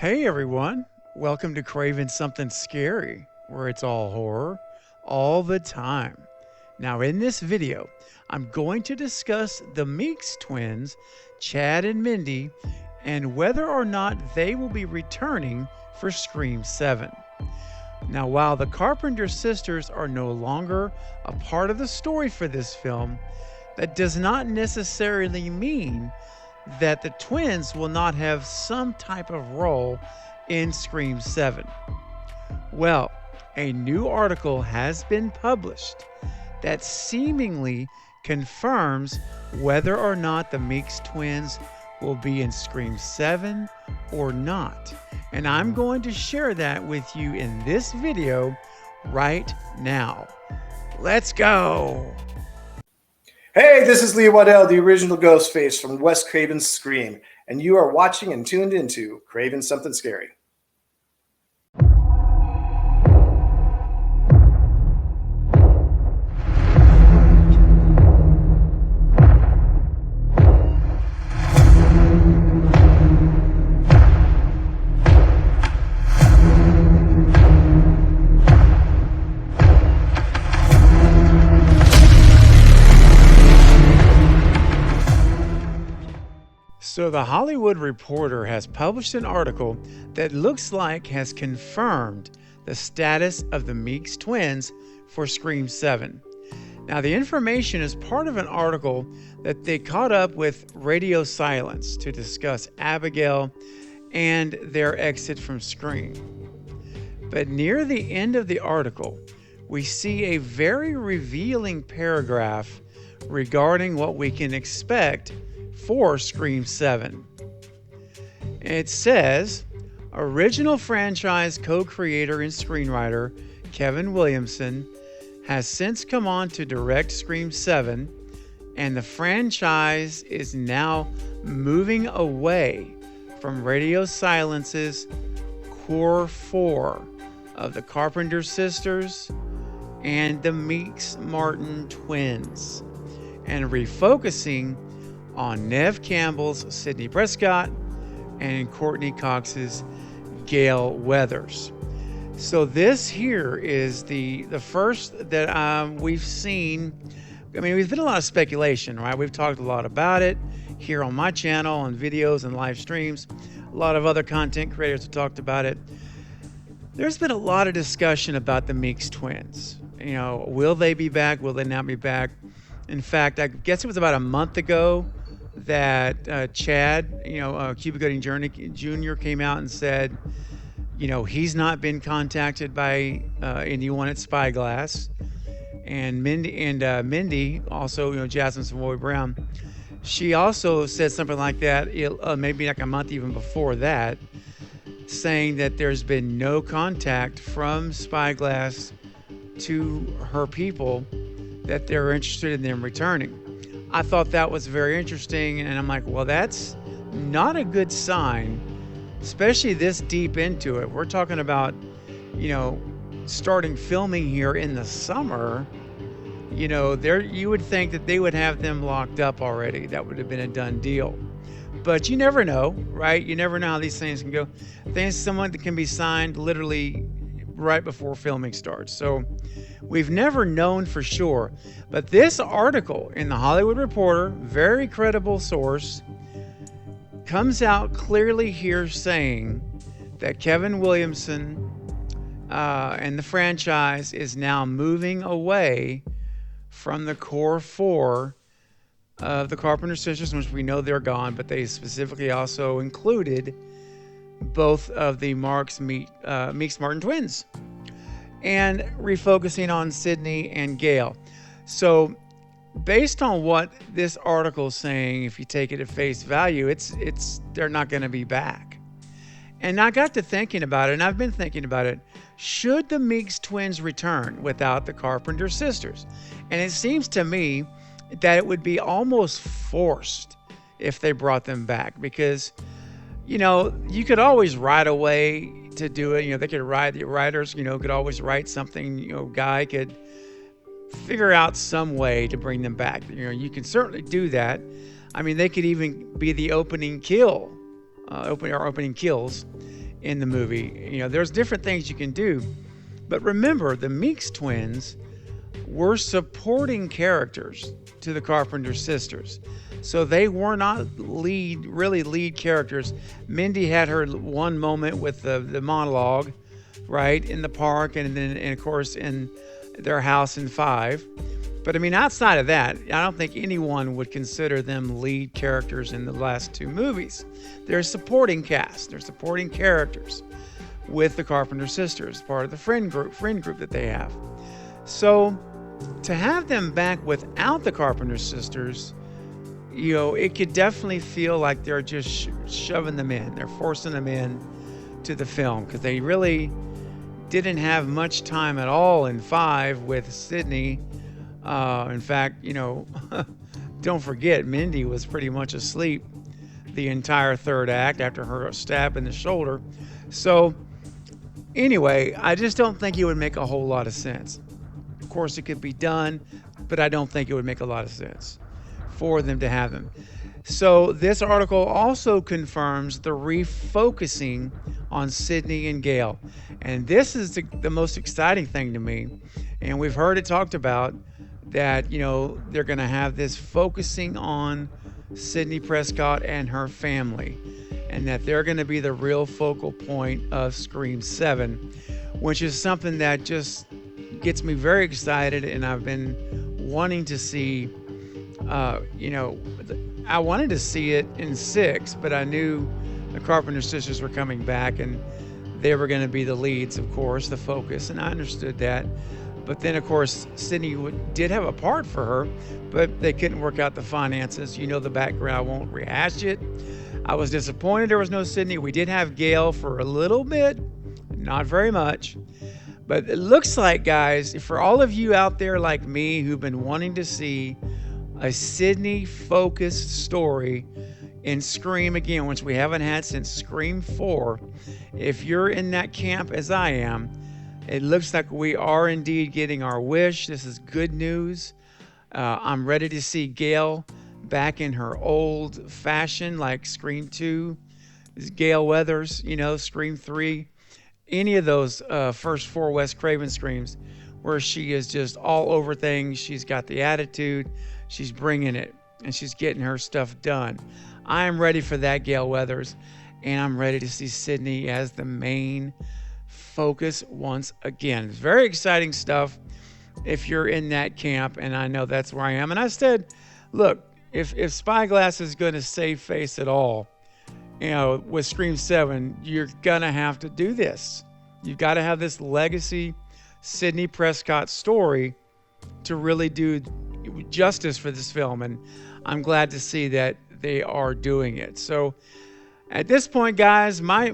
Hey everyone, welcome to Craving Something Scary, where it's all horror all the time. Now, in this video, I'm going to discuss the Meeks twins, Chad and Mindy, and whether or not they will be returning for Scream 7. Now, while the Carpenter sisters are no longer a part of the story for this film, that does not necessarily mean that the twins will not have some type of role in Scream 7. Well, a new article has been published that seemingly confirms whether or not the Meeks twins will be in Scream 7 or not. And I'm going to share that with you in this video right now. Let's go! Hey, this is Lee Waddell, the original Ghostface from Wes Craven's Scream, and you are watching and tuned into Craving Something Scary. So the Hollywood Reporter has published an article that looks like has confirmed the status of the Meeks twins for Scream 7. Now the information is part of an article that they caught up with Radio Silence to discuss Abigail and their exit from Scream. But near the end of the article, we see a very revealing paragraph regarding what we can expect for Scream 7. It says, original franchise co-creator and screenwriter Kevin Williamson has since come on to direct Scream 7, and the franchise is now moving away from Radio Silence's core four of the Carpenter sisters and the Meeks Martin twins, and refocusing on Neve Campbell's Sidney Prescott and Courtney Cox's Gale Weathers. So this here is the first that we've seen. I mean, there's been a lot of speculation, right? We've talked a lot about it here on my channel, on videos and live streams. A lot of other content creators have talked about it. There's been a lot of discussion about the Meeks twins. You know, will they be back? Will they not be back? In fact, I guess it was about a month ago that Chad, Cuba Gooding Jr. came out and said, he's not been contacted by anyone at Spyglass. And Mindy also, Jasmine Savoy Brown, she also said something like that, maybe like a month even before that, saying that there's been no contact from Spyglass to her people that they're interested in them returning. I thought that was very interesting, and I'm like, well, that's not a good sign, especially this deep into it. We're talking about, starting filming here in the summer. You would think that they would have them locked up already. That would have been a done deal. But you never know, right? You never know how these things can go. Someone that can be signed literally right before filming starts. So we've never known for sure. But this article in the Hollywood Reporter, very credible source, comes out clearly here saying that Kevin Williamson and the franchise is now moving away from the core four of the Carpenter sisters, which we know they're gone, but they specifically also included both of the Meeks Martin twins, and refocusing on Sidney and Gale. So based on what this article is saying, if you take it at face value, they're not going to be back. And I got to thinking about it, and I've been thinking about it. Should the Meeks twins return without the Carpenter sisters? And it seems to me that it would be almost forced if they brought them back, because you could always write a way to do it. They could write, the writers, could always write something, Guy could figure out some way to bring them back. You can certainly do that. I mean, they could even be the opening kill, opening kills in the movie. You know, there's different things you can do. But remember, the Meeks twins were supporting characters to the Carpenter sisters. So they were not really lead characters. Mindy had her one moment with the monologue, right, in the park, and then, and of course, in their house in 5. But I mean, outside of that, I don't think anyone would consider them lead characters in the last 2 movies. They're supporting cast. They're supporting characters with the Carpenter sisters, part of the friend group that they have. So to have them back without the Carpenter sisters, you know, it could definitely feel like they're just shoving them in. They're forcing them in to the film because they really didn't have much time at all in 5 with Sydney. In fact, you know, don't forget, Mindy was pretty much asleep the entire 3rd act after her stab in the shoulder. So anyway, I just don't think it would make a whole lot of sense. Of course, it could be done, but I don't think it would make a lot of sense for them to have them. So this article also confirms the refocusing on Sydney and Gail. And this is the most exciting thing to me. And we've heard it talked about that, you know, they're going to have this focusing on Sydney Prescott and her family, and that they're going to be the real focal point of Scream 7, which is something that just gets me very excited. And I've been wanting to see, you know, I wanted to see it in 6, but I knew the Carpenter sisters were coming back and they were going to be the leads, of course, the focus, and I understood that. But then, of course, Sydney did have a part for her, but they couldn't work out the finances. You know the background. I won't rehash it. I was disappointed there was no Sydney. We did have Gail for a little bit, not very much. But it looks like, guys, for all of you out there like me who've been wanting to see a Sydney-focused story in Scream again, which we haven't had since Scream 4, if you're in that camp as I am, it looks like we are indeed getting our wish. This is good news. I'm ready to see Gail back in her old fashion, like Scream 2, Gail Weathers, you know, Scream 3, any of those first 4 Wes Craven Screams where she is just all over things. She's got the attitude, she's bringing it, and she's getting her stuff done. I am ready for that Gail Weathers, and I'm ready to see Sydney as the main focus once again. It's very exciting stuff if you're in that camp, and I know that's where I am. And I said, look, if Spyglass is going to save face at all, you know, with Scream 7, you're going to have to do this. You've got to have this legacy Sydney Prescott story to really do justice for this film, and I'm glad to see that they are doing it. So at this point, guys, my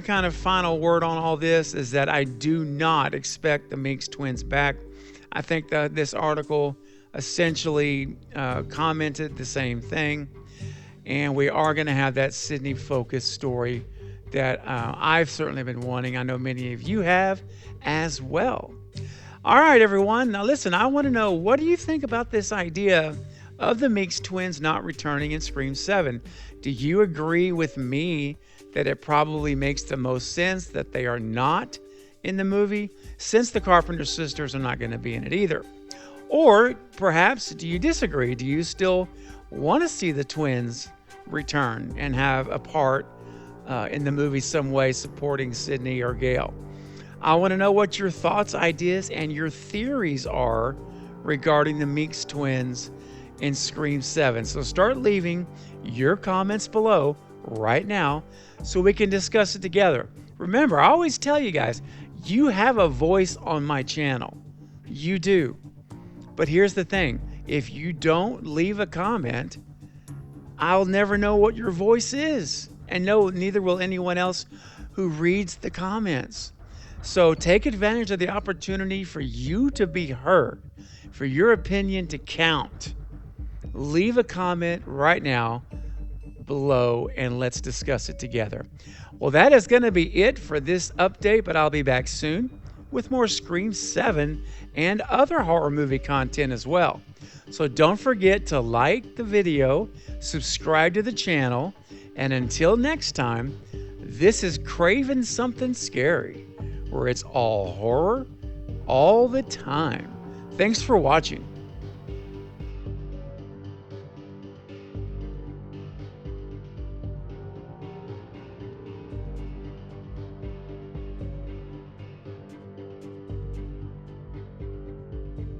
kind of final word on all this is that I do not expect the Meeks twins back. I think that this article essentially commented the same thing, and we are going to have that Sydney-focused story that I've certainly been wanting. I know many of you have as well. All right, everyone. Now, listen, I want to know, what do you think about this idea of the Meeks twins not returning in Scream 7? Do you agree with me that it probably makes the most sense that they are not in the movie, since the Carpenter sisters are not going to be in it either? Or perhaps, do you disagree? Do you still want to see the twins return and have a part in the movie some way supporting Sydney or Gail? I want to know what your thoughts, ideas, and your theories are regarding the Meeks twins in Scream 7. So start leaving your comments below right now so we can discuss it together. Remember, I always tell you guys, you have a voice on my channel. You do. But here's the thing. If you don't leave a comment, I'll never know what your voice is. And no, neither will anyone else who reads the comments. So take advantage of the opportunity for you to be heard, for your opinion to count. Leave a comment right now below and let's discuss it together. Well, that is going to be it for this update, but I'll be back soon with more Scream 7 and other horror movie content as well. So don't forget to like the video, subscribe to the channel, and until next time, This is Craven Something Scary, where it's all horror all the time. Thanks for watching.